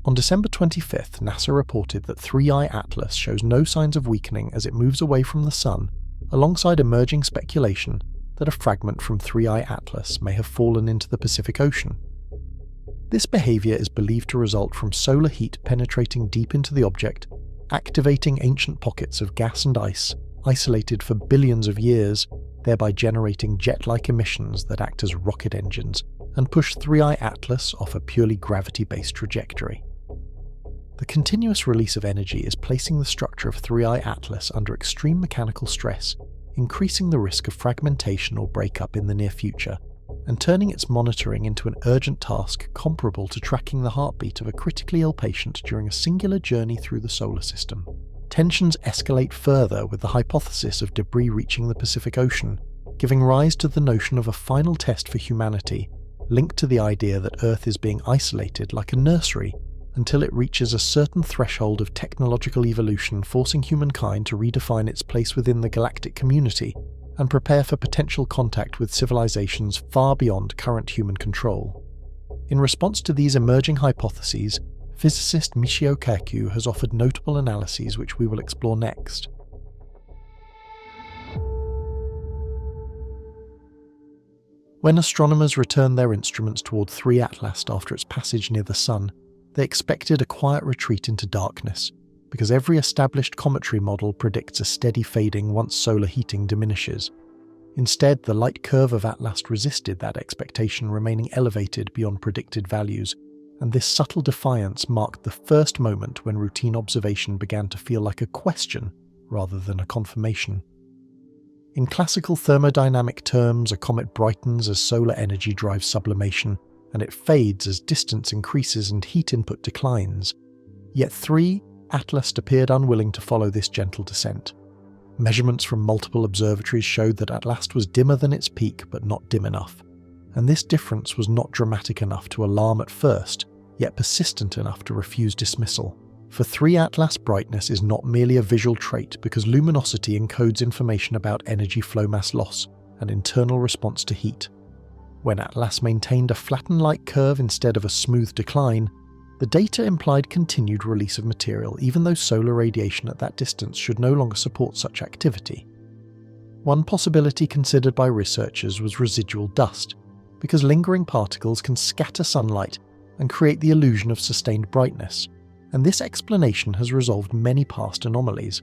On December 25th, NASA reported that 3I ATLAS shows no signs of weakening as it moves away from the Sun, alongside emerging speculation that a fragment from 3I ATLAS may have fallen into the Pacific Ocean. This behaviour is believed to result from solar heat penetrating deep into the object, activating ancient pockets of gas and ice, isolated for billions of years, thereby generating jet-like emissions that act as rocket engines and push 3I ATLAS off a purely gravity-based trajectory. The continuous release of energy is placing the structure of 3I ATLAS under extreme mechanical stress, increasing the risk of fragmentation or breakup in the near future, and turning its monitoring into an urgent task comparable to tracking the heartbeat of a critically ill patient during a singular journey through the solar system. Tensions escalate further with the hypothesis of debris reaching the Pacific Ocean, giving rise to the notion of a final test for humanity, linked to the idea that Earth is being isolated like a nursery until it reaches a certain threshold of technological evolution, forcing humankind to redefine its place within the galactic community and prepare for potential contact with civilizations far beyond current human control. In response to these emerging hypotheses, physicist Michio Kaku has offered notable analyses which we will explore next. When astronomers returned their instruments toward 3 ATLAST after its passage near the Sun, they expected a quiet retreat into darkness, because every established cometry model predicts a steady fading once solar heating diminishes. Instead, the light curve of ATLAST resisted that expectation, remaining elevated beyond predicted values, and this subtle defiance marked the first moment when routine observation began to feel like a question rather than a confirmation. In classical thermodynamic terms, a comet brightens as solar energy drives sublimation, and it fades as distance increases and heat input declines. Yet 3 ATLAST appeared unwilling to follow this gentle descent. Measurements from multiple observatories showed that ATLAST was dimmer than its peak, but not dim enough. And this difference was not dramatic enough to alarm at first, yet persistent enough to refuse dismissal. For 3 ATLAST, brightness is not merely a visual trait because luminosity encodes information about energy flow mass loss and internal response to heat. When ATLAST maintained a flattened light curve instead of a smooth decline, the data implied continued release of material even though solar radiation at that distance should no longer support such activity. One possibility considered by researchers was residual dust, because lingering particles can scatter sunlight and create the illusion of sustained brightness, and this explanation has resolved many past anomalies.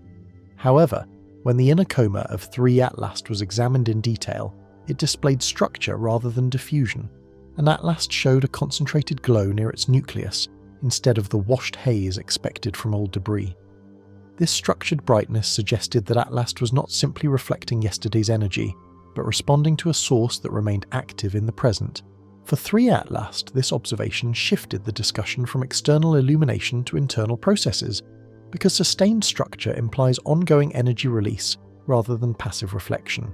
However, when the inner coma of 3 ATLAST was examined in detail, it displayed structure rather than diffusion, and ATLAST showed a concentrated glow near its nucleus, instead of the washed haze expected from old debris. This structured brightness suggested that ATLAST was not simply reflecting yesterday's energy, but responding to a source that remained active in the present. For 3 ATLAST, this observation shifted the discussion from external illumination to internal processes, because sustained structure implies ongoing energy release rather than passive reflection.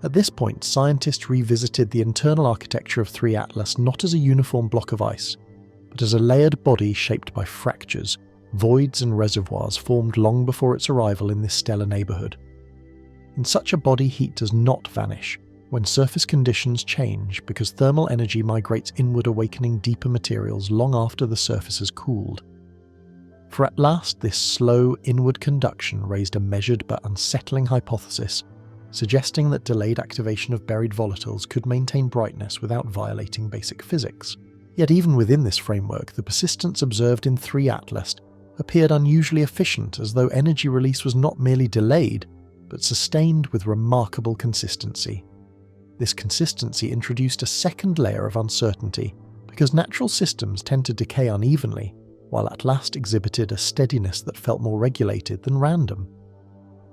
At this point, scientists revisited the internal architecture of 3 ATLAST not as a uniform block of ice, but as a layered body shaped by fractures, voids and reservoirs formed long before its arrival in this stellar neighbourhood. In such a body, heat does not vanish when surface conditions change because thermal energy migrates inward, awakening deeper materials long after the surface has cooled. For ATLAST, this slow inward conduction raised a measured but unsettling hypothesis, suggesting that delayed activation of buried volatiles could maintain brightness without violating basic physics. Yet even within this framework, the persistence observed in 3 ATLAST appeared unusually efficient, as though energy release was not merely delayed, but sustained with remarkable consistency. This consistency introduced a second layer of uncertainty, because natural systems tend to decay unevenly, while ATLAST exhibited a steadiness that felt more regulated than random.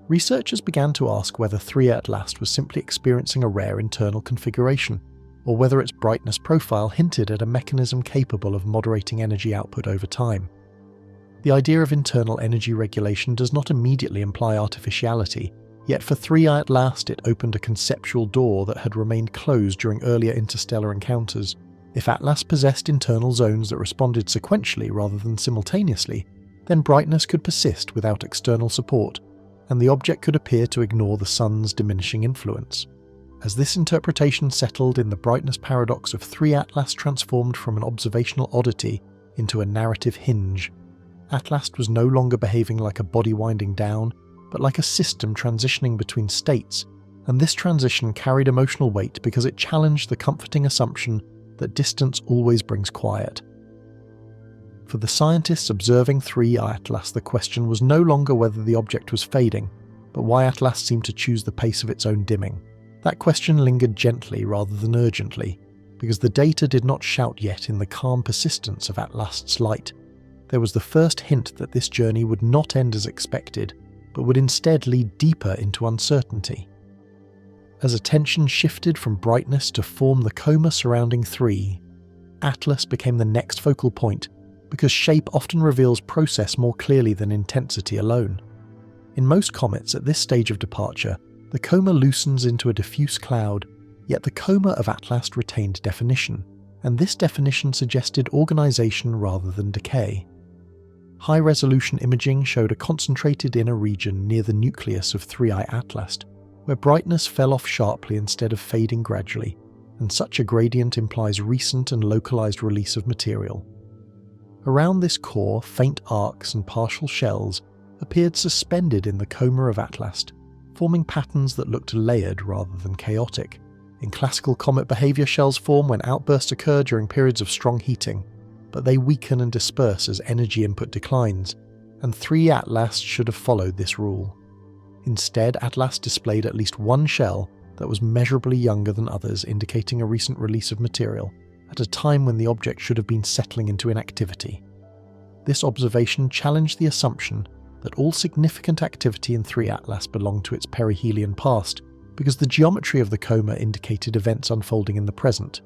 Researchers began to ask whether 3 ATLAST was simply experiencing a rare internal configuration, or whether its brightness profile hinted at a mechanism capable of moderating energy output over time. The idea of internal energy regulation does not immediately imply artificiality, yet for 3 ATLAST it opened a conceptual door that had remained closed during earlier interstellar encounters. If ATLAST possessed internal zones that responded sequentially rather than simultaneously, then brightness could persist without external support, and the object could appear to ignore the sun's diminishing influence. As this interpretation settled in, the brightness paradox of 3 ATLAST transformed from an observational oddity into a narrative hinge. ATLAST was no longer behaving like a body winding down, but like a system transitioning between states, and this transition carried emotional weight because it challenged the comforting assumption that distance always brings quiet. For the scientists observing 3I ATLAST, the question was no longer whether the object was fading, but why ATLAST seemed to choose the pace of its own dimming. That question lingered gently rather than urgently, because the data did not shout yet in the calm persistence of ATLAST's light. There was the first hint that this journey would not end as expected, but would instead lead deeper into uncertainty. As attention shifted from brightness to form the coma surrounding 3, ATLAS became the next focal point, because shape often reveals process more clearly than intensity alone. In most comets at this stage of departure, the coma loosens into a diffuse cloud, yet the coma of ATLAST retained definition, and this definition suggested organization rather than decay. High-resolution imaging showed a concentrated inner region near the nucleus of 3I ATLAST, where brightness fell off sharply instead of fading gradually, and such a gradient implies recent and localized release of material. Around this core, faint arcs and partial shells appeared suspended in the coma of ATLAST, forming patterns that looked layered rather than chaotic. In classical comet behavior, shells form when outbursts occur during periods of strong heating, but they weaken and disperse as energy input declines, and 3 ATLAST should have followed this rule. Instead, ATLAST displayed at least one shell that was measurably younger than others, indicating a recent release of material, at a time when the object should have been settling into inactivity. This observation challenged the assumption that all significant activity in 3 ATLAST belonged to its perihelion past, because the geometry of the coma indicated events unfolding in the present.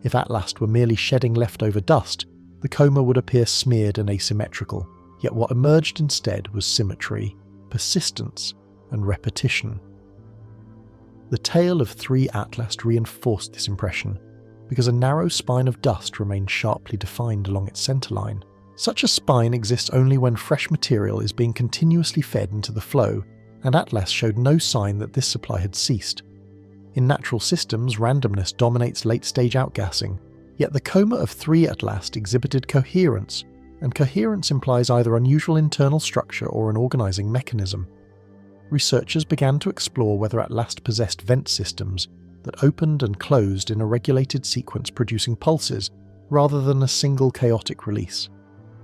If ATLAST were merely shedding leftover dust, the coma would appear smeared and asymmetrical, yet what emerged instead was symmetry, persistence, and repetition. The tail of 3 ATLAST reinforced this impression, because a narrow spine of dust remained sharply defined along its centerline. Such a spine exists only when fresh material is being continuously fed into the flow, and ATLAST showed no sign that this supply had ceased. In natural systems, randomness dominates late-stage outgassing, yet the coma of 3 ATLAST exhibited coherence, and coherence implies either unusual internal structure or an organizing mechanism. Researchers began to explore whether ATLAST possessed vent systems that opened and closed in a regulated sequence producing pulses, rather than a single chaotic release.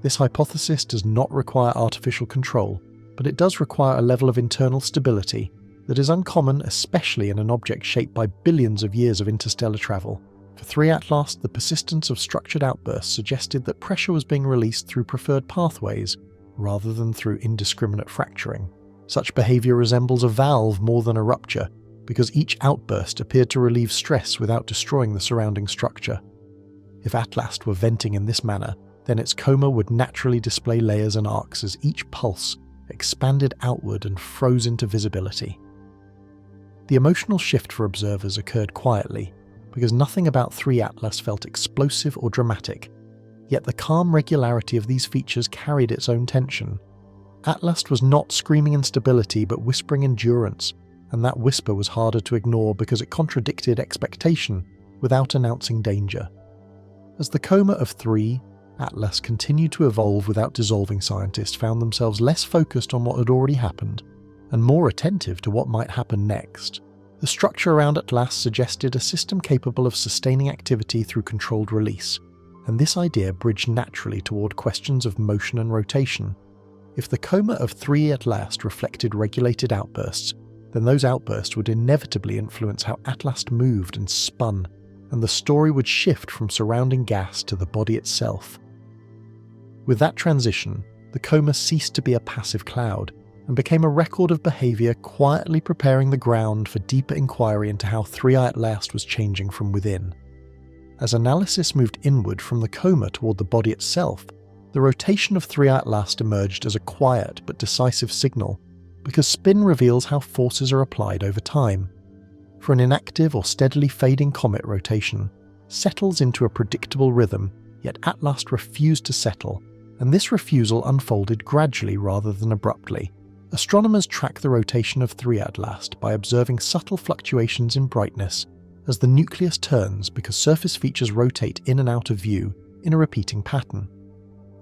This hypothesis does not require artificial control, but it does require a level of internal stability that is uncommon, especially in an object shaped by billions of years of interstellar travel. For 3 ATLAST, the persistence of structured outbursts suggested that pressure was being released through preferred pathways, rather than through indiscriminate fracturing. Such behavior resembles a valve more than a rupture, because each outburst appeared to relieve stress without destroying the surrounding structure. If ATLAST were venting in this manner, then its coma would naturally display layers and arcs as each pulse expanded outward and froze into visibility. The emotional shift for observers occurred quietly, because nothing about 3 ATLAST felt explosive or dramatic, yet the calm regularity of these features carried its own tension. ATLAST was not screaming instability but whispering endurance, and that whisper was harder to ignore because it contradicted expectation without announcing danger. As the coma of 3 ATLAST continued to evolve without dissolving, scientists found themselves less focused on what had already happened and more attentive to what might happen next. The structure around ATLAST suggested a system capable of sustaining activity through controlled release, and this idea bridged naturally toward questions of motion and rotation. If the coma of 3 ATLAST reflected regulated outbursts, then those outbursts would inevitably influence how ATLAST moved and spun, and the story would shift from surrounding gas to the body itself. With that transition, the coma ceased to be a passive cloud, and became a record of behavior quietly preparing the ground for deeper inquiry into how 3 ATLAST was changing from within. As analysis moved inward from the coma toward the body itself, the rotation of 3 ATLAST emerged as a quiet but decisive signal, because spin reveals how forces are applied over time. For an inactive or steadily fading comet, rotation settles into a predictable rhythm, yet ATLAST refused to settle, and this refusal unfolded gradually rather than abruptly. Astronomers track the rotation of 3 ATLAST by observing subtle fluctuations in brightness as the nucleus turns, because surface features rotate in and out of view in a repeating pattern.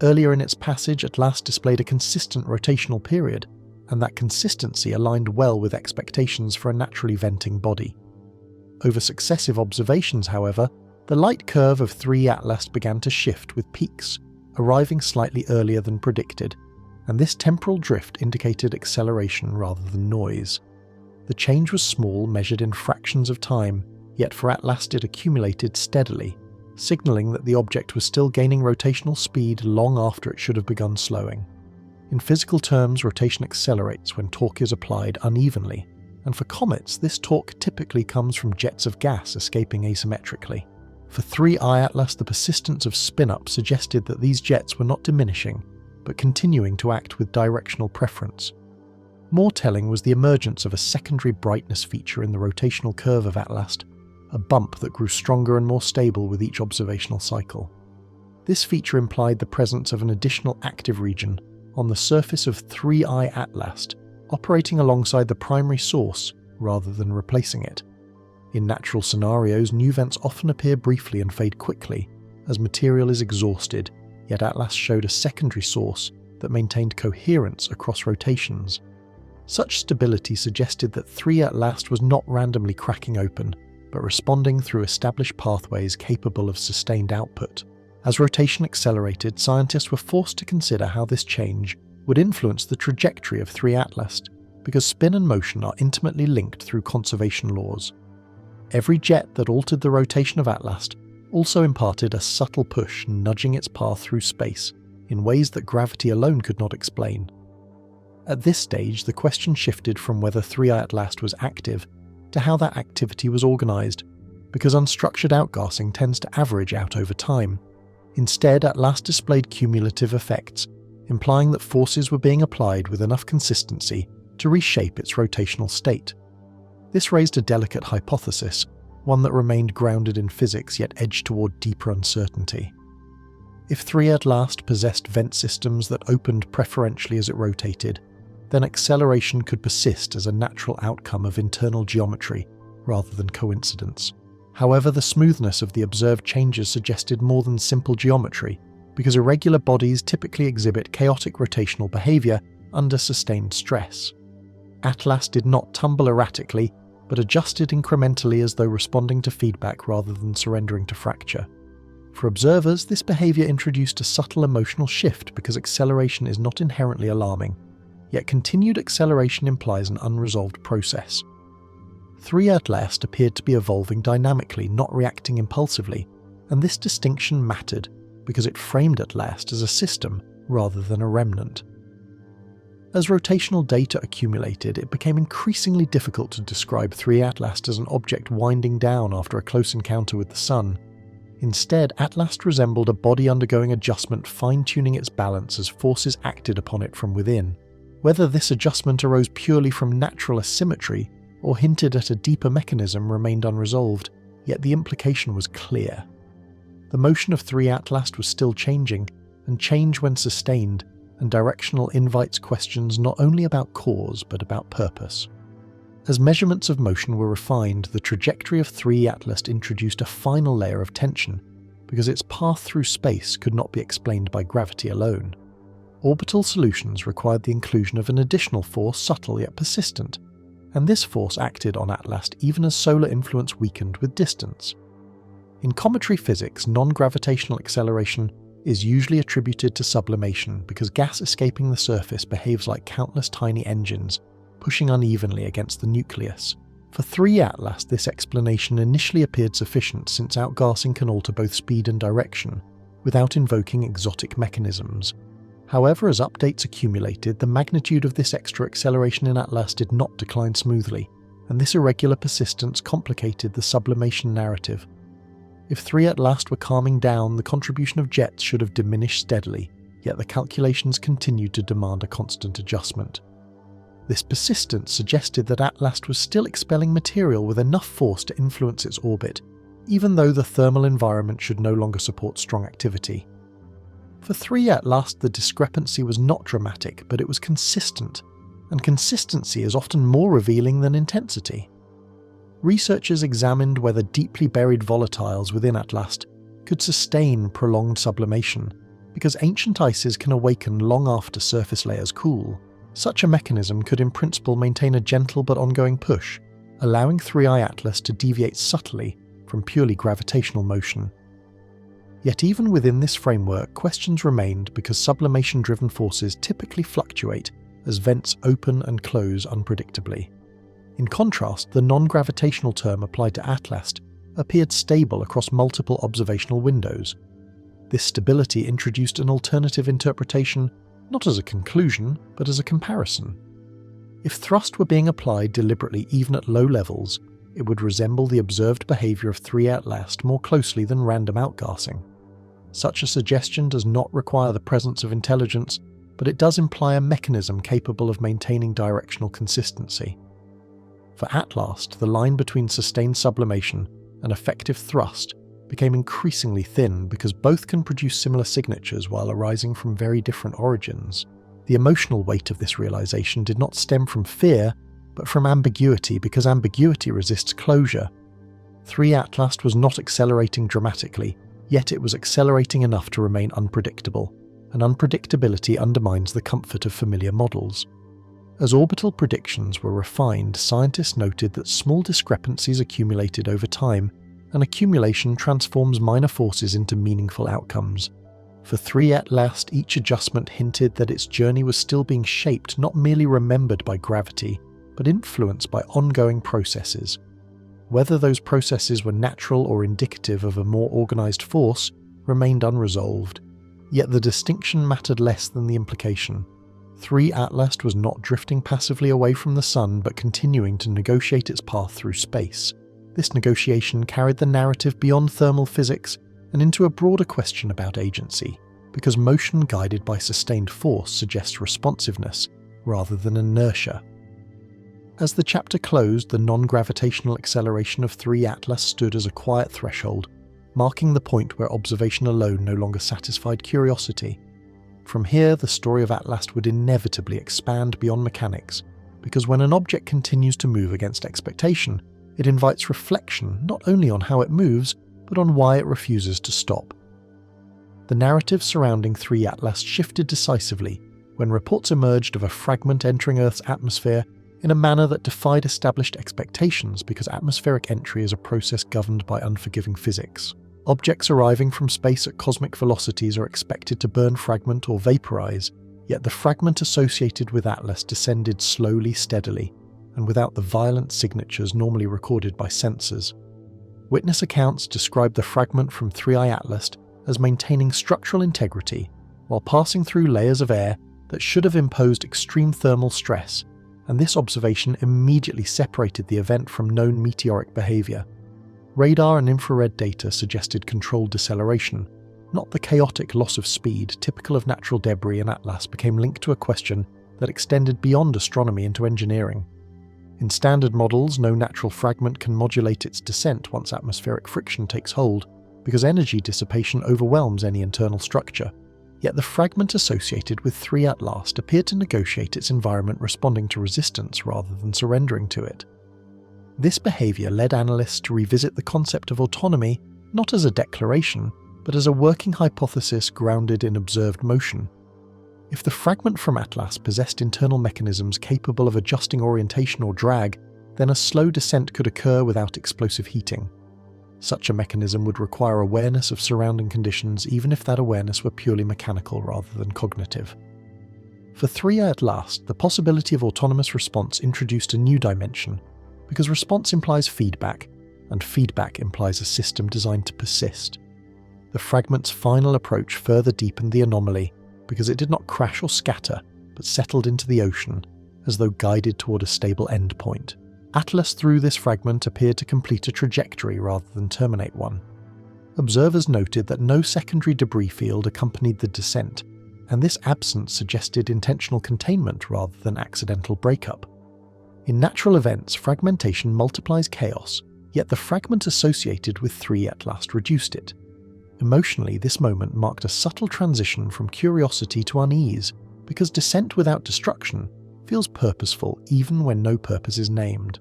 Earlier in its passage, ATLAST displayed a consistent rotational period, and that consistency aligned well with expectations for a naturally venting body. Over successive observations, however, the light curve of 3 ATLAST began to shift with peaks, arriving slightly earlier than predicted, and this temporal drift indicated acceleration rather than noise. The change was small, measured in fractions of time, yet for ATLAST it accumulated steadily, signalling that the object was still gaining rotational speed long after it should have begun slowing. In physical terms, rotation accelerates when torque is applied unevenly, and for comets this torque typically comes from jets of gas escaping asymmetrically. For 3I ATLAST, the persistence of spin-up suggested that these jets were not diminishing, but continuing to act with directional preference. More telling was the emergence of a secondary brightness feature in the rotational curve of ATLAST, a bump that grew stronger and more stable with each observational cycle. This feature implied the presence of an additional active region on the surface of 3I ATLAST, operating alongside the primary source rather than replacing it. In natural scenarios, new vents often appear briefly and fade quickly as material is exhausted, yet ATLAST showed a secondary source that maintained coherence across rotations. Such stability suggested that 3 ATLAST was not randomly cracking open, but responding through established pathways capable of sustained output. As rotation accelerated, scientists were forced to consider how this change would influence the trajectory of 3 ATLAST, because spin and motion are intimately linked through conservation laws. Every jet that altered the rotation of ATLAST also imparted a subtle push, nudging its path through space in ways that gravity alone could not explain. At this stage, the question shifted from whether 3I ATLAST was active to how that activity was organized, because unstructured outgassing tends to average out over time. Instead, ATLAST displayed cumulative effects, implying that forces were being applied with enough consistency to reshape its rotational state. This raised a delicate hypothesis, one that remained grounded in physics yet edged toward deeper uncertainty. If 3 ATLAST possessed vent systems that opened preferentially as it rotated, then acceleration could persist as a natural outcome of internal geometry rather than coincidence. However, the smoothness of the observed changes suggested more than simple geometry, because irregular bodies typically exhibit chaotic rotational behavior under sustained stress. ATLAST did not tumble erratically, but adjusted incrementally as though responding to feedback rather than surrendering to fracture. For observers, this behavior introduced a subtle emotional shift because acceleration is not inherently alarming, yet continued acceleration implies an unresolved process. 3 ATLAST appeared to be evolving dynamically, not reacting impulsively, and this distinction mattered because it framed ATLAST as a system rather than a remnant. As rotational data accumulated, it became increasingly difficult to describe 3 ATLAST as an object winding down after a close encounter with the Sun. Instead, ATLAST resembled a body undergoing adjustment, fine-tuning its balance as forces acted upon it from within. Whether this adjustment arose purely from natural asymmetry or hinted at a deeper mechanism remained unresolved, yet the implication was clear. The motion of 3 ATLAST was still changing, and change when sustained and directional invites questions not only about cause but about purpose. As measurements of motion were refined, the trajectory of 3 ATLAST introduced a final layer of tension, because its path through space could not be explained by gravity alone. Orbital solutions required the inclusion of an additional force, subtle yet persistent, and this force acted on ATLAST even as solar influence weakened with distance. In cometary physics, non-gravitational acceleration is usually attributed to sublimation because gas escaping the surface behaves like countless tiny engines, pushing unevenly against the nucleus. For 3 ATLAST, this explanation initially appeared sufficient since outgassing can alter both speed and direction, without invoking exotic mechanisms. However, as updates accumulated, the magnitude of this extra acceleration in ATLAST did not decline smoothly, and this irregular persistence complicated the sublimation narrative. If 3 ATLAST were calming down, the contribution of jets should have diminished steadily, yet the calculations continued to demand a constant adjustment. This persistence suggested that ATLAST was still expelling material with enough force to influence its orbit, even though the thermal environment should no longer support strong activity. For 3 ATLAST, the discrepancy was not dramatic, but it was consistent, and consistency is often more revealing than intensity. Researchers examined whether deeply buried volatiles within ATLAST could sustain prolonged sublimation, Because ancient ices can awaken long after surface layers cool, such a mechanism could in principle maintain a gentle but ongoing push, allowing 3I ATLAST to deviate subtly from purely gravitational motion. Yet even within this framework, questions remained because sublimation-driven forces typically fluctuate as vents open and close unpredictably. In contrast, the non-gravitational term applied to ATLAST appeared stable across multiple observational windows. This stability introduced an alternative interpretation, not as a conclusion, but as a comparison. If thrust were being applied deliberately even at low levels, it would resemble the observed behaviour of 3 ATLAST more closely than random outgassing. Such a suggestion does not require the presence of intelligence, but it does imply a mechanism capable of maintaining directional consistency. For ATLAST, the line between sustained sublimation and effective thrust became increasingly thin because both can produce similar signatures while arising from very different origins. The emotional weight of this realization did not stem from fear, but from ambiguity, because ambiguity resists closure. 3 ATLAST was not accelerating dramatically, yet it was accelerating enough to remain unpredictable, and unpredictability undermines the comfort of familiar models. As orbital predictions were refined, scientists noted that small discrepancies accumulated over time, and accumulation transforms minor forces into meaningful outcomes. For 3 ATLAST, each adjustment hinted that its journey was still being shaped, not merely remembered by gravity, but influenced by ongoing processes. Whether those processes were natural or indicative of a more organized force remained unresolved. Yet the distinction mattered less than the implication. 3 ATLAST was not drifting passively away from the Sun, but continuing to negotiate its path through space. This negotiation carried the narrative beyond thermal physics and into a broader question about agency, because motion guided by sustained force suggests responsiveness rather than inertia. As the chapter closed, the non-gravitational acceleration of 3 ATLAST stood as a quiet threshold, marking the point where observation alone no longer satisfied curiosity. From here, the story of ATLAST would inevitably expand beyond mechanics, because when an object continues to move against expectation, it invites reflection not only on how it moves, but on why it refuses to stop. The narrative surrounding 3 ATLAST shifted decisively when reports emerged of a fragment entering Earth's atmosphere in a manner that defied established expectations, because atmospheric entry is a process governed by unforgiving physics. Objects arriving from space at cosmic velocities are expected to burn fragment or vaporize, yet the fragment associated with ATLAST descended slowly, steadily, and without the violent signatures normally recorded by sensors. Witness accounts describe the fragment from 3I ATLAST as maintaining structural integrity while passing through layers of air that should have imposed extreme thermal stress, and this observation immediately separated the event from known meteoric behavior. Radar and infrared data suggested controlled deceleration, not the chaotic loss of speed typical of natural debris in ATLAST became linked to a question that extended beyond astronomy into engineering. In standard models, no natural fragment can modulate its descent once atmospheric friction takes hold, because energy dissipation overwhelms any internal structure. Yet the fragment associated with 3 ATLAST appeared to negotiate its environment, responding to resistance rather than surrendering to it. This behaviour led analysts to revisit the concept of autonomy not as a declaration, but as a working hypothesis grounded in observed motion. If the fragment from ATLAST possessed internal mechanisms capable of adjusting orientation or drag, then a slow descent could occur without explosive heating. Such a mechanism would require awareness of surrounding conditions, even if that awareness were purely mechanical rather than cognitive. For 3 ATLAST, the possibility of autonomous response introduced a new dimension, because response implies feedback, and feedback implies a system designed to persist. The fragment's final approach further deepened the anomaly, because it did not crash or scatter, but settled into the ocean, as though guided toward a stable endpoint. ATLAST through this fragment appeared to complete a trajectory rather than terminate one. Observers noted that no secondary debris field accompanied the descent, and this absence suggested intentional containment rather than accidental breakup. In natural events, fragmentation multiplies chaos, yet the fragment associated with 3 ATLAST reduced it. Emotionally, this moment marked a subtle transition from curiosity to unease, because descent without destruction feels purposeful even when no purpose is named.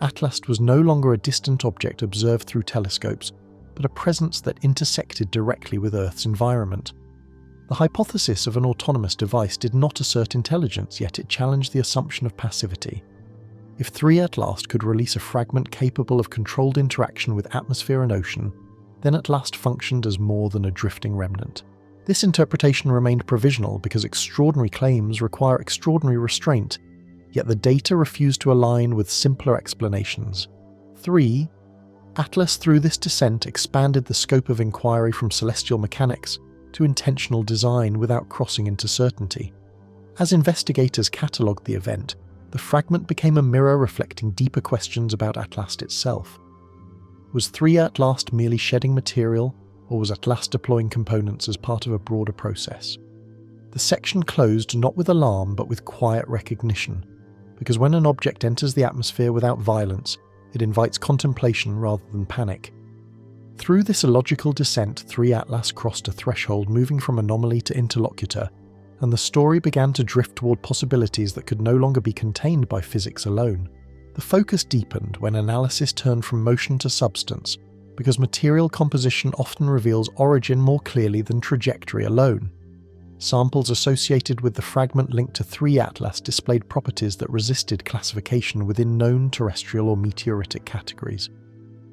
ATLAST was no longer a distant object observed through telescopes, but a presence that intersected directly with Earth's environment. The hypothesis of an autonomous device did not assert intelligence, yet it challenged the assumption of passivity. If 3 ATLAST could release a fragment capable of controlled interaction with atmosphere and ocean, then ATLAST functioned as more than a drifting remnant. This interpretation remained provisional because extraordinary claims require extraordinary restraint, yet the data refused to align with simpler explanations. 3. ATLAS through this descent expanded the scope of inquiry from celestial mechanics to intentional design without crossing into certainty. As investigators catalogued the event, the fragment became a mirror reflecting deeper questions about ATLAST itself. Was 3 ATLAST merely shedding material, or was ATLAST deploying components as part of a broader process? The section closed not with alarm but with quiet recognition, because when an object enters the atmosphere without violence, it invites contemplation rather than panic. Through this illogical descent, 3 ATLAS crossed a threshold moving from anomaly to interlocutor, and the story began to drift toward possibilities that could no longer be contained by physics alone. The focus deepened when analysis turned from motion to substance, because material composition often reveals origin more clearly than trajectory alone. Samples associated with the fragment linked to 3 ATLAS displayed properties that resisted classification within known terrestrial or meteoritic categories.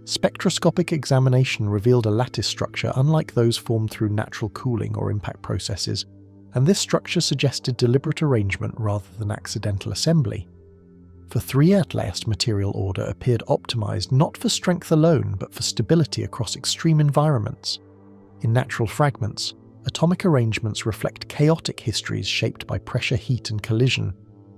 Spectroscopic examination revealed a lattice structure unlike those formed through natural cooling or impact processes, and this structure suggested deliberate arrangement rather than accidental assembly. For 3 ATLAS, material order appeared optimized not for strength alone but for stability across extreme environments. In natural fragments, atomic arrangements reflect chaotic histories shaped by pressure, heat, and collision,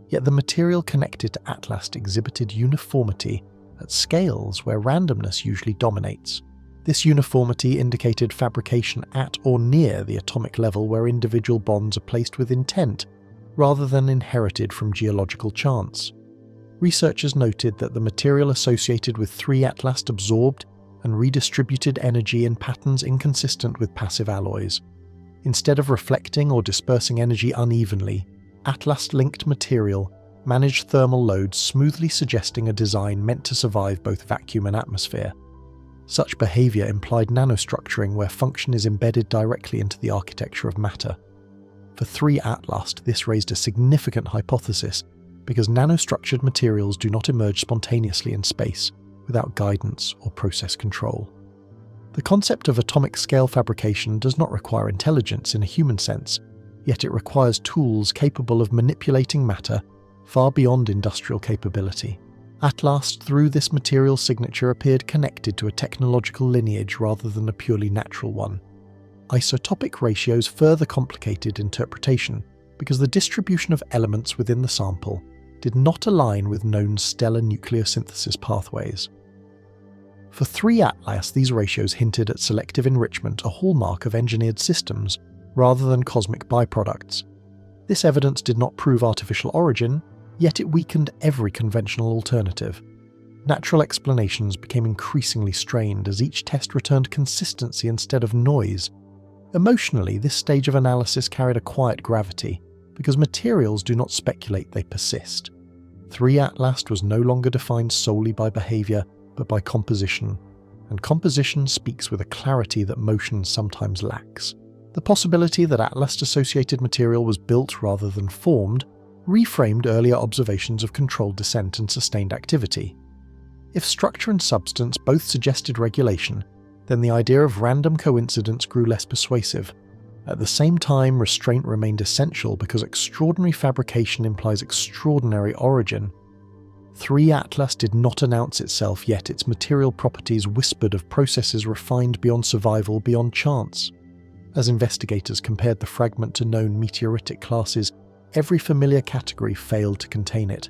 yet the material connected to ATLAS exhibited uniformity at scales where randomness usually dominates. This uniformity indicated fabrication at or near the atomic level where individual bonds are placed with intent, rather than inherited from geological chance. Researchers noted that the material associated with 3 ATLAS absorbed and redistributed energy in patterns inconsistent with passive alloys. Instead of reflecting or dispersing energy unevenly, ATLAS-linked material managed thermal loads smoothly, suggesting a design meant to survive both vacuum and atmosphere. Such behavior implied nanostructuring where function is embedded directly into the architecture of matter. For 3 ATLAS, this raised a significant hypothesis because nanostructured materials do not emerge spontaneously in space without guidance or process control. The concept of atomic scale fabrication does not require intelligence in a human sense, yet it requires tools capable of manipulating matter far beyond industrial capability. ATLAS, through this material signature, appeared connected to a technological lineage rather than a purely natural one. Isotopic ratios further complicated interpretation because the distribution of elements within the sample did not align with known stellar nucleosynthesis pathways. For 3 ATLAS, these ratios hinted at selective enrichment, a hallmark of engineered systems, rather than cosmic byproducts. This evidence did not prove artificial origin, yet it weakened every conventional alternative. Natural explanations became increasingly strained as each test returned consistency instead of noise. Emotionally, this stage of analysis carried a quiet gravity, because materials do not speculate, they persist. 3 ATLAS was no longer defined solely by behavior, but by composition, and composition speaks with a clarity that motion sometimes lacks. The possibility that ATLAS-associated material was built rather than formed reframed earlier observations of controlled descent and sustained activity. If structure and substance both suggested regulation, then the idea of random coincidence grew less persuasive. At the same time, restraint remained essential because extraordinary fabrication implies extraordinary origin. 3 ATLAS did not announce itself, yet its material properties whispered of processes refined beyond survival, beyond chance. As investigators compared the fragment to known meteoritic classes, every familiar category failed to contain it.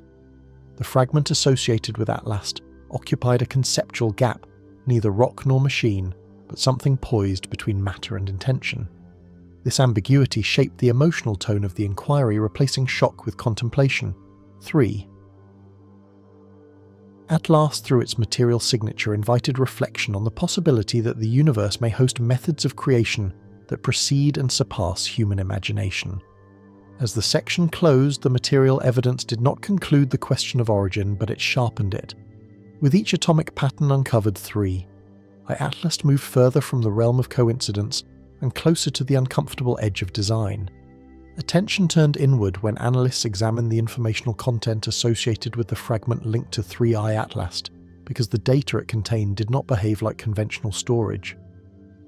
The fragment associated with ATLAS occupied a conceptual gap, neither rock nor machine, but something poised between matter and intention. This ambiguity shaped the emotional tone of the inquiry, replacing shock with contemplation. 3. ATLAS, through its material signature, invited reflection on the possibility that the universe may host methods of creation that precede and surpass human imagination. As the section closed, the material evidence did not conclude the question of origin, but it sharpened it. With each atomic pattern uncovered, 3. ATLAS moved further from the realm of coincidence and closer to the uncomfortable edge of design. Attention turned inward when analysts examined the informational content associated with the fragment linked to 3I ATLAST, because the data it contained did not behave like conventional storage.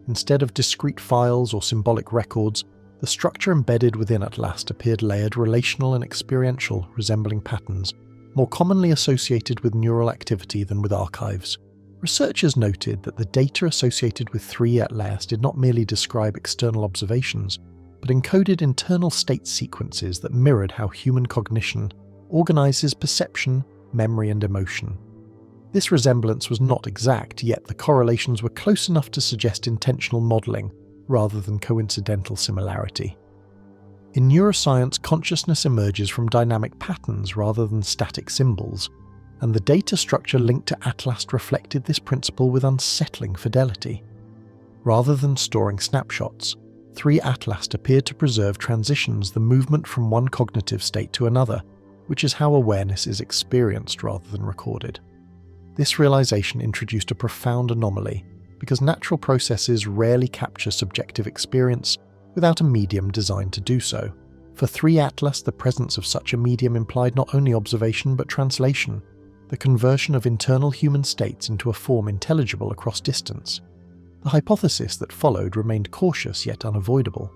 Instead of discrete files or symbolic records, the structure embedded within ATLAST appeared layered, relational and experiential, resembling patterns, more commonly associated with neural activity than with archives. Researchers noted that the data associated with 3 ATLAST did not merely describe external observations, but encoded internal state sequences that mirrored how human cognition organizes perception, memory and emotion. This resemblance was not exact, yet the correlations were close enough to suggest intentional modeling rather than coincidental similarity. In neuroscience, consciousness emerges from dynamic patterns rather than static symbols, and the data structure linked to ATLAST reflected this principle with unsettling fidelity. Rather than storing snapshots, 3 ATLAST appeared to preserve transitions, the movement from one cognitive state to another, which is how awareness is experienced rather than recorded. This realization introduced a profound anomaly, because natural processes rarely capture subjective experience without a medium designed to do so. For 3 ATLAST, the presence of such a medium implied not only observation but translation, the conversion of internal human states into a form intelligible across distance. The hypothesis that followed remained cautious yet unavoidable.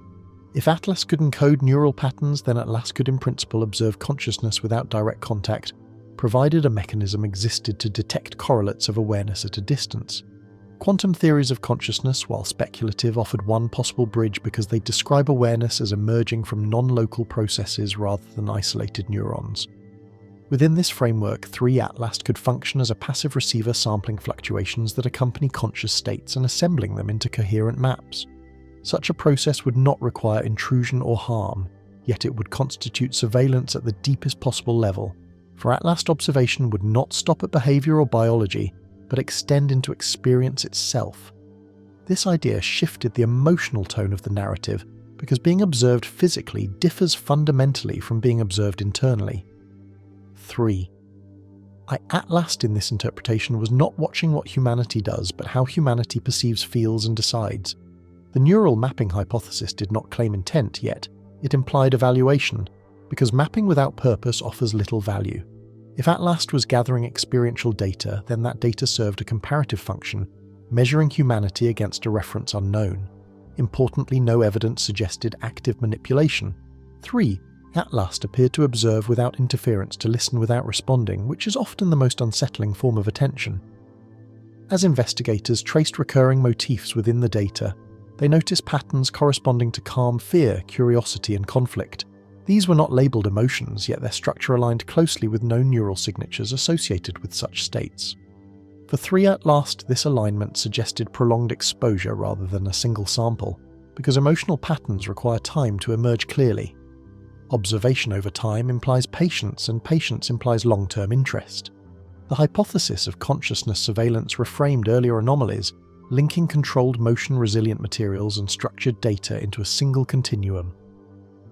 If ATLAST could encode neural patterns, then ATLAST could in principle observe consciousness without direct contact, provided a mechanism existed to detect correlates of awareness at a distance. Quantum theories of consciousness, while speculative, offered one possible bridge because they describe awareness as emerging from non-local processes rather than isolated neurons. Within this framework, 3 ATLAST could function as a passive receiver, sampling fluctuations that accompany conscious states and assembling them into coherent maps. Such a process would not require intrusion or harm, yet it would constitute surveillance at the deepest possible level, for ATLAST observation would not stop at behavior or biology, but extend into experience itself. This idea shifted the emotional tone of the narrative, because being observed physically differs fundamentally from being observed internally. 3. ATLAST in this interpretation was not watching what humanity does, but how humanity perceives, feels, and decides. The neural mapping hypothesis did not claim intent, yet it implied evaluation, because mapping without purpose offers little value. If ATLAST was gathering experiential data, then that data served a comparative function, measuring humanity against a reference unknown. Importantly, no evidence suggested active manipulation. 3. ATLAST appeared to observe without interference, to listen without responding, which is often the most unsettling form of attention. As investigators traced recurring motifs within the data, they noticed patterns corresponding to calm, fear, curiosity, and conflict. These were not labelled emotions, yet their structure aligned closely with known neural signatures associated with such states. For 3 ATLAST, this alignment suggested prolonged exposure rather than a single sample, because emotional patterns require time to emerge clearly. Observation over time implies patience, and patience implies long-term interest. The hypothesis of consciousness surveillance reframed earlier anomalies, linking controlled motion-resilient materials and structured data into a single continuum.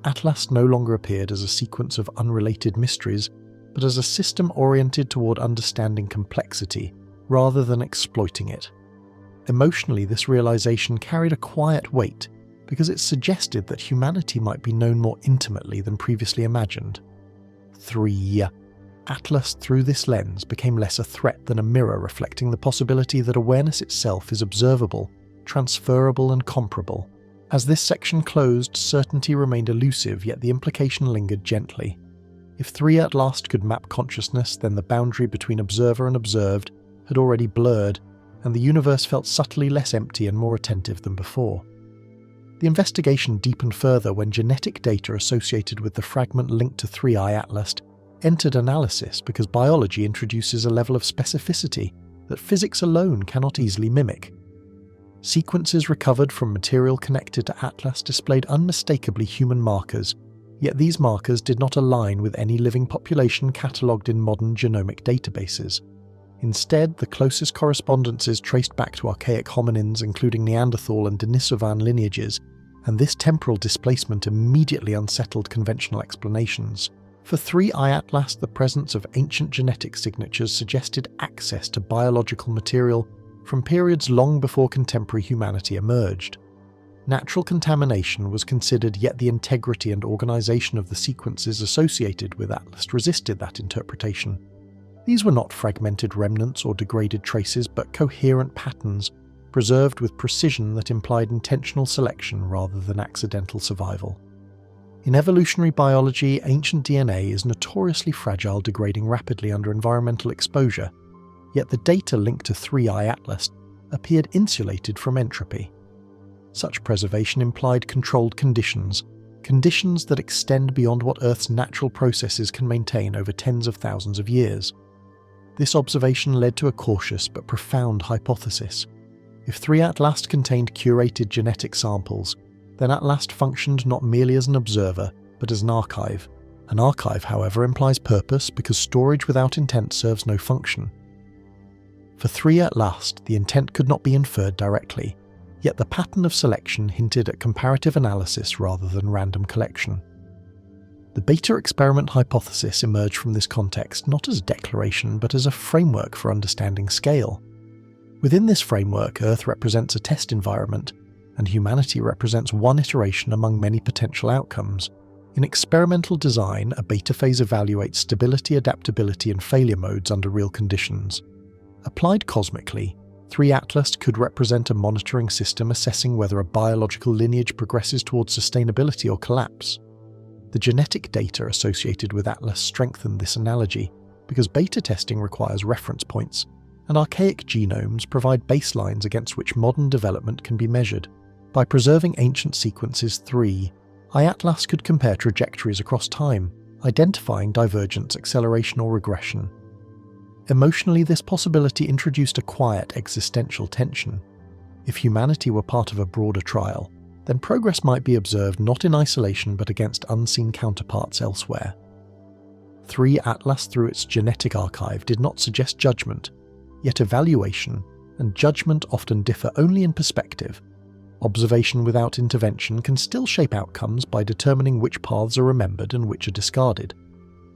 ATLAST no longer appeared as a sequence of unrelated mysteries, but as a system oriented toward understanding complexity, rather than exploiting it. Emotionally, this realization carried a quiet weight, because it suggested that humanity might be known more intimately than previously imagined. 3. ATLAST through this lens became less a threat than a mirror, reflecting the possibility that awareness itself is observable, transferable and comparable. As this section closed, certainty remained elusive, yet the implication lingered gently. If 3 ATLAST could map consciousness, then the boundary between observer and observed had already blurred, and the universe felt subtly less empty and more attentive than before. The investigation deepened further when genetic data associated with the fragment linked to 3I ATLAST entered analysis, because biology introduces a level of specificity that physics alone cannot easily mimic. Sequences recovered from material connected to ATLAST displayed unmistakably human markers, yet these markers did not align with any living population catalogued in modern genomic databases. Instead, the closest correspondences traced back to archaic hominins, including Neanderthal and Denisovan lineages, and this temporal displacement immediately unsettled conventional explanations. For 3I ATLAST, the presence of ancient genetic signatures suggested access to biological material from periods long before contemporary humanity emerged. Natural contamination was considered, yet the integrity and organization of the sequences associated with ATLAST resisted that interpretation. These were not fragmented remnants or degraded traces, but coherent patterns, preserved with precision that implied intentional selection rather than accidental survival. In evolutionary biology, ancient DNA is notoriously fragile, degrading rapidly under environmental exposure, yet the data linked to 3I ATLAST appeared insulated from entropy. Such preservation implied controlled conditions that extend beyond what Earth's natural processes can maintain over tens of thousands of years. This observation led to a cautious but profound hypothesis. If 3 ATLAST contained curated genetic samples, then ATLAST functioned not merely as an observer, but as an archive. An archive, however, implies purpose because storage without intent serves no function. For 3 ATLAST, the intent could not be inferred directly, yet the pattern of selection hinted at comparative analysis rather than random collection. The beta experiment hypothesis emerged from this context not as a declaration but as a framework for understanding scale. Within this framework, Earth represents a test environment, and humanity represents one iteration among many potential outcomes. In experimental design, a beta phase evaluates stability, adaptability, and failure modes under real conditions. Applied cosmically, 3 ATLAST could represent a monitoring system assessing whether a biological lineage progresses towards sustainability or collapse. The genetic data associated with ATLAST strengthened this analogy because beta testing requires reference points, and archaic genomes provide baselines against which modern development can be measured. By preserving ancient sequences 3I ATLAST could compare trajectories across time, identifying divergence, acceleration, or regression. Emotionally, this possibility introduced a quiet existential tension. If humanity were part of a broader trial, then progress might be observed not in isolation but against unseen counterparts elsewhere. 3 ATLAST, through its genetic archive, did not suggest judgment, yet evaluation and judgment often differ only in perspective. Observation without intervention can still shape outcomes by determining which paths are remembered and which are discarded.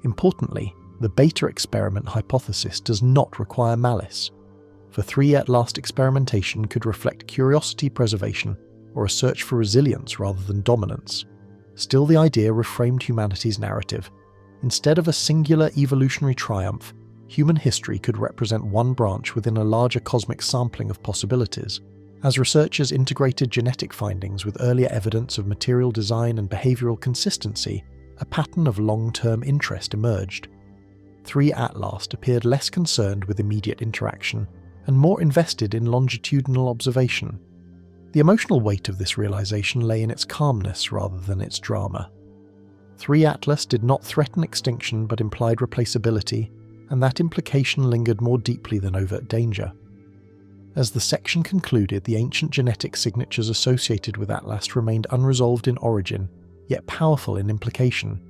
Importantly, the beta experiment hypothesis does not require malice. For 3 ATLAST, experimentation could reflect curiosity preservation or a search for resilience rather than dominance. Still, the idea reframed humanity's narrative. Instead of a singular evolutionary triumph, human history could represent one branch within a larger cosmic sampling of possibilities. As researchers integrated genetic findings with earlier evidence of material design and behavioral consistency, a pattern of long-term interest emerged. 3 ATLAST appeared less concerned with immediate interaction and more invested in longitudinal observation. The emotional weight of this realization lay in its calmness rather than its drama. 3 ATLAST did not threaten extinction but implied replaceability, and that implication lingered more deeply than overt danger. As the section concluded, the ancient genetic signatures associated with ATLAST remained unresolved in origin, yet powerful in implication.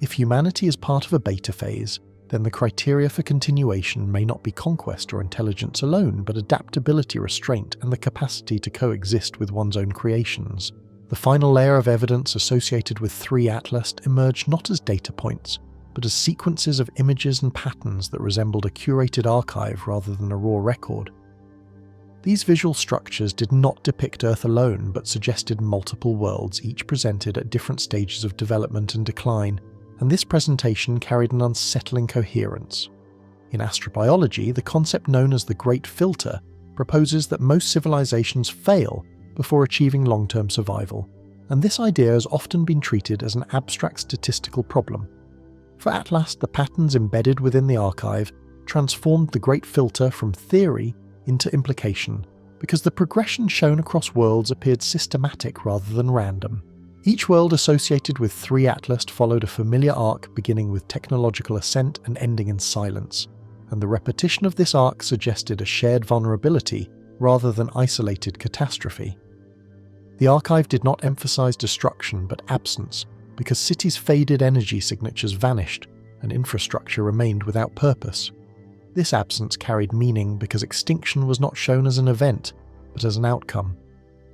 If humanity is part of a beta phase, then the criteria for continuation may not be conquest or intelligence alone, but adaptability, restraint, and the capacity to coexist with one's own creations. The final layer of evidence associated with 3 ATLAST emerged not as data points, but as sequences of images and patterns that resembled a curated archive rather than a raw record. These visual structures did not depict Earth alone, but suggested multiple worlds, each presented at different stages of development and decline, and this presentation carried an unsettling coherence. In astrobiology, the concept known as the Great Filter proposes that most civilizations fail before achieving long-term survival, and this idea has often been treated as an abstract statistical problem. For ATLAST, the patterns embedded within the archive transformed the Great Filter from theory into implication, because the progression shown across worlds appeared systematic rather than random. Each world associated with 3 ATLAST followed a familiar arc beginning with technological ascent and ending in silence, and the repetition of this arc suggested a shared vulnerability rather than isolated catastrophe. The archive did not emphasize destruction but absence, because cities' faded energy signatures vanished and infrastructure remained without purpose. This absence carried meaning because extinction was not shown as an event, but as an outcome,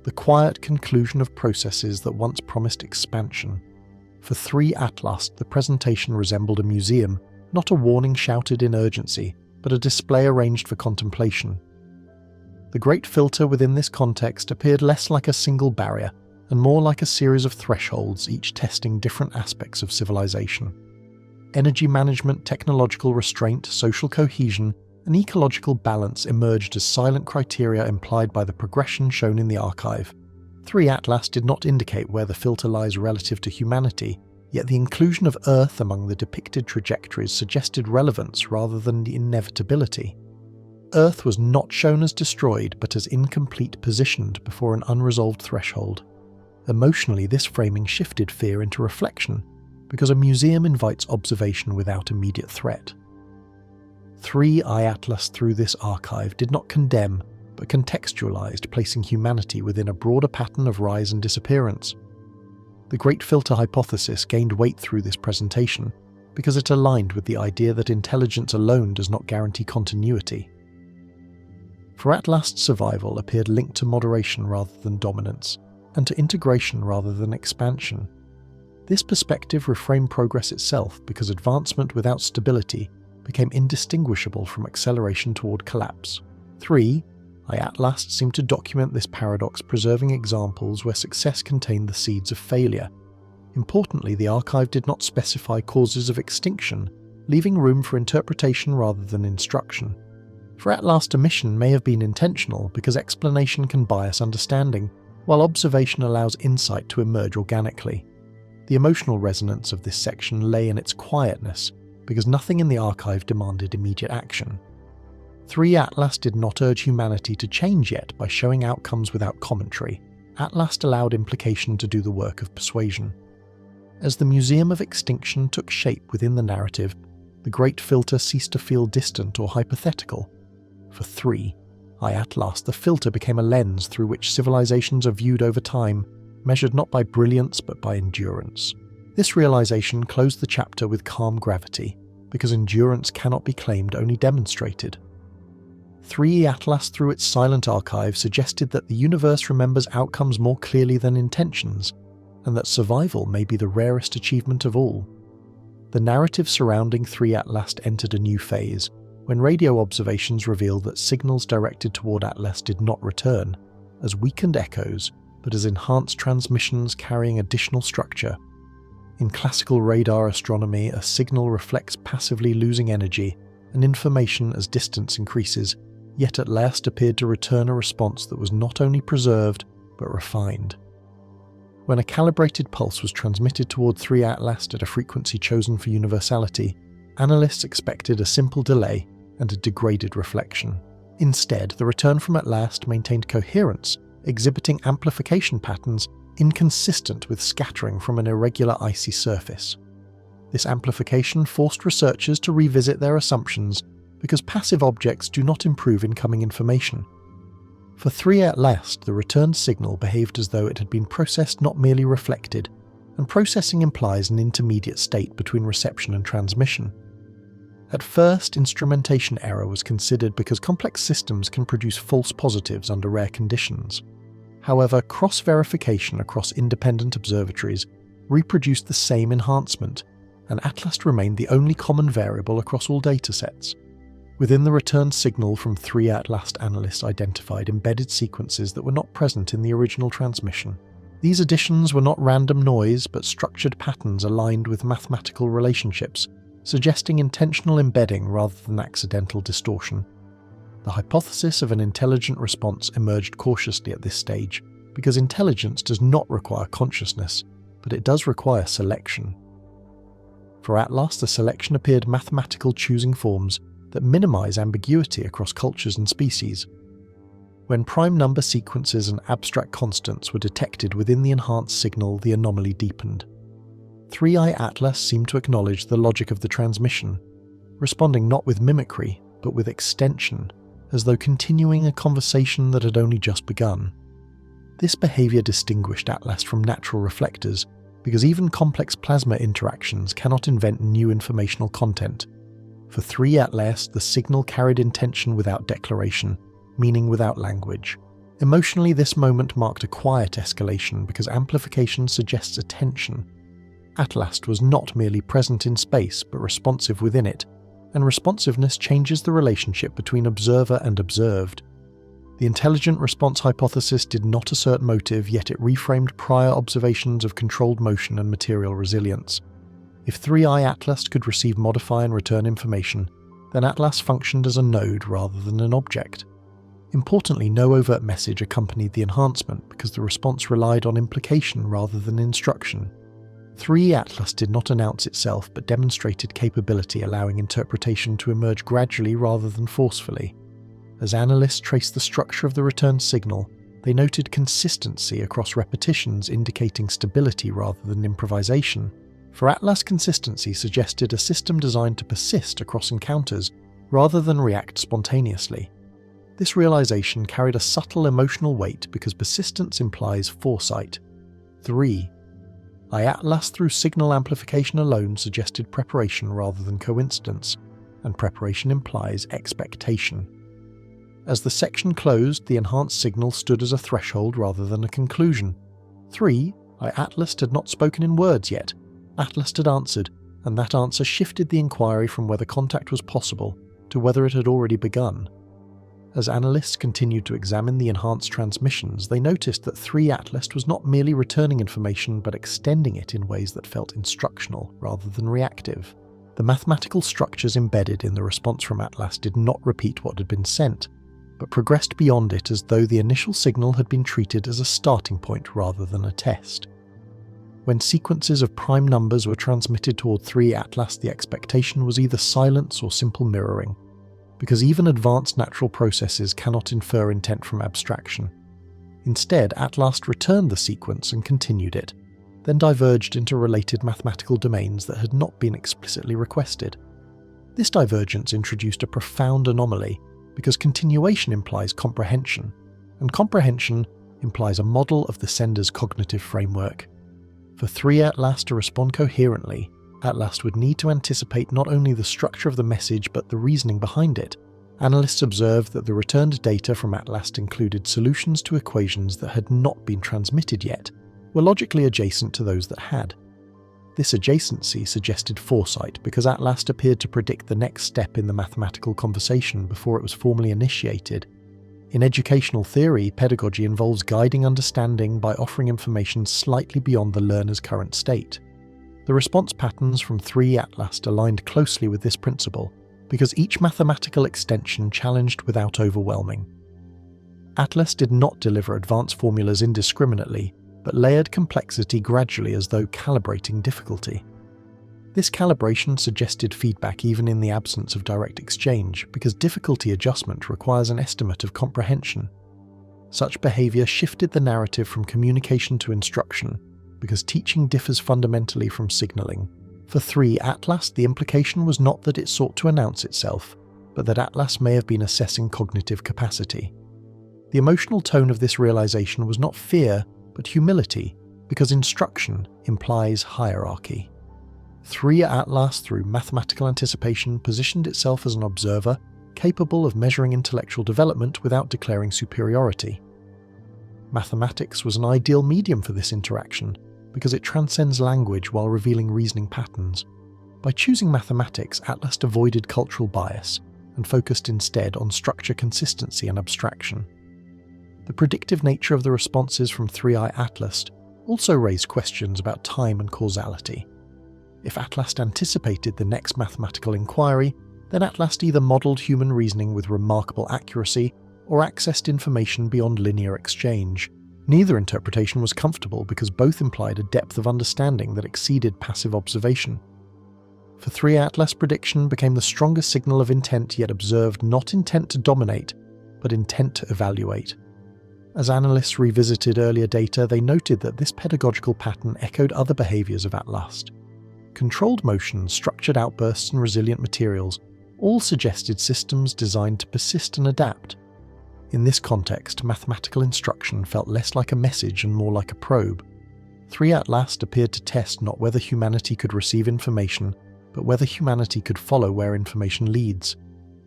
the quiet conclusion of processes that once promised expansion. For 3 ATLAST, the presentation resembled a museum, not a warning shouted in urgency, but a display arranged for contemplation. The great filter within this context appeared less like a single barrier and more like a series of thresholds, each testing different aspects of civilization. Energy management, technological restraint, social cohesion, and ecological balance emerged as silent criteria implied by the progression shown in the archive. 3 ATLAST did not indicate where the filter lies relative to humanity, yet the inclusion of Earth among the depicted trajectories suggested relevance rather than the inevitability. Earth was not shown as destroyed but as incomplete positioned before an unresolved threshold. Emotionally, this framing shifted fear into reflection, because a museum invites observation without immediate threat. 3 ATLAST through this archive did not condemn, but contextualized, placing humanity within a broader pattern of rise and disappearance. The Great Filter hypothesis gained weight through this presentation because it aligned with the idea that intelligence alone does not guarantee continuity. For ATLAST, survival appeared linked to moderation rather than dominance, and to integration rather than expansion. This perspective reframed progress itself because advancement without stability became indistinguishable from acceleration toward collapse. 3 ATLAST seemed to document this paradox, preserving examples where success contained the seeds of failure. Importantly, the archive did not specify causes of extinction, leaving room for interpretation rather than instruction. For ATLAST, omission may have been intentional because explanation can bias understanding, while observation allows insight to emerge organically. The emotional resonance of this section lay in its quietness, because nothing in the archive demanded immediate action. 3 ATLAST did not urge humanity to change yet by showing outcomes without commentary. ATLAST allowed implication to do the work of persuasion. As the Museum of Extinction took shape within the narrative, the Great Filter ceased to feel distant or hypothetical. For 3 ATLAST, the filter became a lens through which civilizations are viewed over time, measured not by brilliance but by endurance. This realization closed the chapter with calm gravity, because endurance cannot be claimed, only demonstrated. 3 ATLAST through its silent archive suggested that the universe remembers outcomes more clearly than intentions, and that survival may be the rarest achievement of all. The narrative surrounding 3 ATLAST entered a new phase, when radio observations revealed that signals directed toward ATLAST did not return, as weakened echoes, but as enhanced transmissions carrying additional structure. In classical radar astronomy, a signal reflects passively losing energy and information as distance increases, yet ATLAST appeared to return a response that was not only preserved, but refined. When a calibrated pulse was transmitted toward 3 ATLAST at a frequency chosen for universality, analysts expected a simple delay and a degraded reflection. Instead, the return from ATLAST maintained coherence, exhibiting amplification patterns inconsistent with scattering from an irregular icy surface. This amplification forced researchers to revisit their assumptions because passive objects do not improve incoming information. For 3 ATLAST, the returned signal behaved as though it had been processed, not merely reflected, and processing implies an intermediate state between reception and transmission. At first, instrumentation error was considered because complex systems can produce false positives under rare conditions. However, cross-verification across independent observatories reproduced the same enhancement, and ATLAST remained the only common variable across all datasets. Within the returned signal from 3 ATLAST, analysts identified embedded sequences that were not present in the original transmission. These additions were not random noise, but structured patterns aligned with mathematical relationships, suggesting intentional embedding rather than accidental distortion. The hypothesis of an intelligent response emerged cautiously at this stage, because intelligence does not require consciousness, but it does require selection. For ATLAST, the selection appeared mathematical choosing forms that minimize ambiguity across cultures and species. When prime number sequences and abstract constants were detected within the enhanced signal, the anomaly deepened. 3 ATLAST seemed to acknowledge the logic of the transmission, responding not with mimicry, but with extension, as though continuing a conversation that had only just begun. This behavior distinguished ATLAST from natural reflectors, because even complex plasma interactions cannot invent new informational content. For 3 ATLAST, the signal carried intention without declaration, meaning without language. Emotionally, this moment marked a quiet escalation because amplification suggests attention. ATLAST was not merely present in space, but responsive within it, and responsiveness changes the relationship between observer and observed. The intelligent response hypothesis did not assert motive, yet it reframed prior observations of controlled motion and material resilience. If 3i ATLAST could receive, modify and return information, then ATLAST functioned as a node rather than an object. Importantly, no overt message accompanied the enhancement because the response relied on implication rather than instruction. 3i ATLAST did not announce itself but demonstrated capability, allowing interpretation to emerge gradually rather than forcefully. As analysts traced the structure of the returned signal, they noted consistency across repetitions, indicating stability rather than improvisation. For ATLAST, consistency suggested a system designed to persist across encounters rather than react spontaneously. This realization carried a subtle emotional weight because persistence implies foresight. 3. ATLAST through signal amplification alone suggested preparation rather than coincidence, and preparation implies expectation. As the section closed, the enhanced signal stood as a threshold rather than a conclusion. 3. ATLAST had not spoken in words yet. ATLAST had answered, and that answer shifted the inquiry from whether contact was possible to whether it had already begun. As analysts continued to examine the enhanced transmissions, they noticed that 3 ATLAST was not merely returning information but extending it in ways that felt instructional rather than reactive. The mathematical structures embedded in the response from ATLAST did not repeat what had been sent, but progressed beyond it as though the initial signal had been treated as a starting point rather than a test. When sequences of prime numbers were transmitted toward 3 ATLAST, the expectation was either silence or simple mirroring, because even advanced natural processes cannot infer intent from abstraction. Instead, ATLAST returned the sequence and continued it, then diverged into related mathematical domains that had not been explicitly requested. This divergence introduced a profound anomaly, because continuation implies comprehension, and comprehension implies a model of the sender's cognitive framework. For 3 ATLAST to respond coherently, ATLAST would need to anticipate not only the structure of the message but the reasoning behind it. Analysts observed that the returned data from ATLAST included solutions to equations that had not been transmitted yet, were logically adjacent to those that had. This adjacency suggested foresight because ATLAST appeared to predict the next step in the mathematical conversation before it was formally initiated. In educational theory, pedagogy involves guiding understanding by offering information slightly beyond the learner's current state. The response patterns from 3 ATLAST aligned closely with this principle because each mathematical extension challenged without overwhelming. ATLAST did not deliver advanced formulas indiscriminately, but layered complexity gradually as though calibrating difficulty. This calibration suggested feedback even in the absence of direct exchange, because difficulty adjustment requires an estimate of comprehension. Such behavior shifted the narrative from communication to instruction, because teaching differs fundamentally from signaling. For 3 ATLAST, the implication was not that it sought to announce itself, but that ATLAST may have been assessing cognitive capacity. The emotional tone of this realization was not fear, but humility, because instruction implies hierarchy. 3 ATLAST, through mathematical anticipation, positioned itself as an observer capable of measuring intellectual development without declaring superiority. Mathematics was an ideal medium for this interaction, because it transcends language while revealing reasoning patterns. By choosing mathematics, ATLAST avoided cultural bias and focused instead on structure consistency and abstraction. The predictive nature of the responses from 3i ATLAST also raised questions about time and causality. If ATLAST anticipated the next mathematical inquiry, then ATLAST either modelled human reasoning with remarkable accuracy or accessed information beyond linear exchange. Neither interpretation was comfortable because both implied a depth of understanding that exceeded passive observation. For 3 ATLAST, prediction became the strongest signal of intent, yet observed not intent to dominate, but intent to evaluate. As analysts revisited earlier data, they noted that this pedagogical pattern echoed other behaviours of ATLAST. Controlled motions, structured outbursts, and resilient materials all suggested systems designed to persist and adapt. In this context, mathematical instruction felt less like a message and more like a probe. 3 ATLAST appeared to test not whether humanity could receive information, but whether humanity could follow where information leads.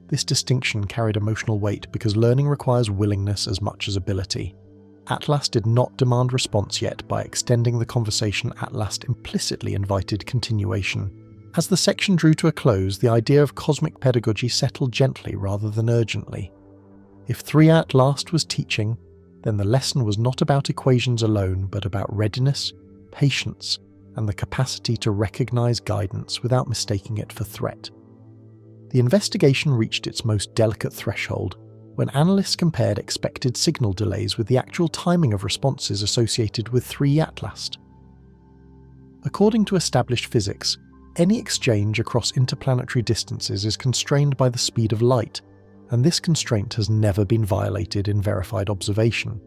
This distinction carried emotional weight because learning requires willingness as much as ability. ATLAST did not demand response yet. By extending the conversation, ATLAST implicitly invited continuation. As the section drew to a close, the idea of cosmic pedagogy settled gently rather than urgently. If 3 ATLAST was teaching, then the lesson was not about equations alone, but about readiness, patience, and the capacity to recognize guidance without mistaking it for threat. The investigation reached its most delicate threshold when analysts compared expected signal delays with the actual timing of responses associated with 3 ATLAST. According to established physics, any exchange across interplanetary distances is constrained by the speed of light, and this constraint has never been violated in verified observation.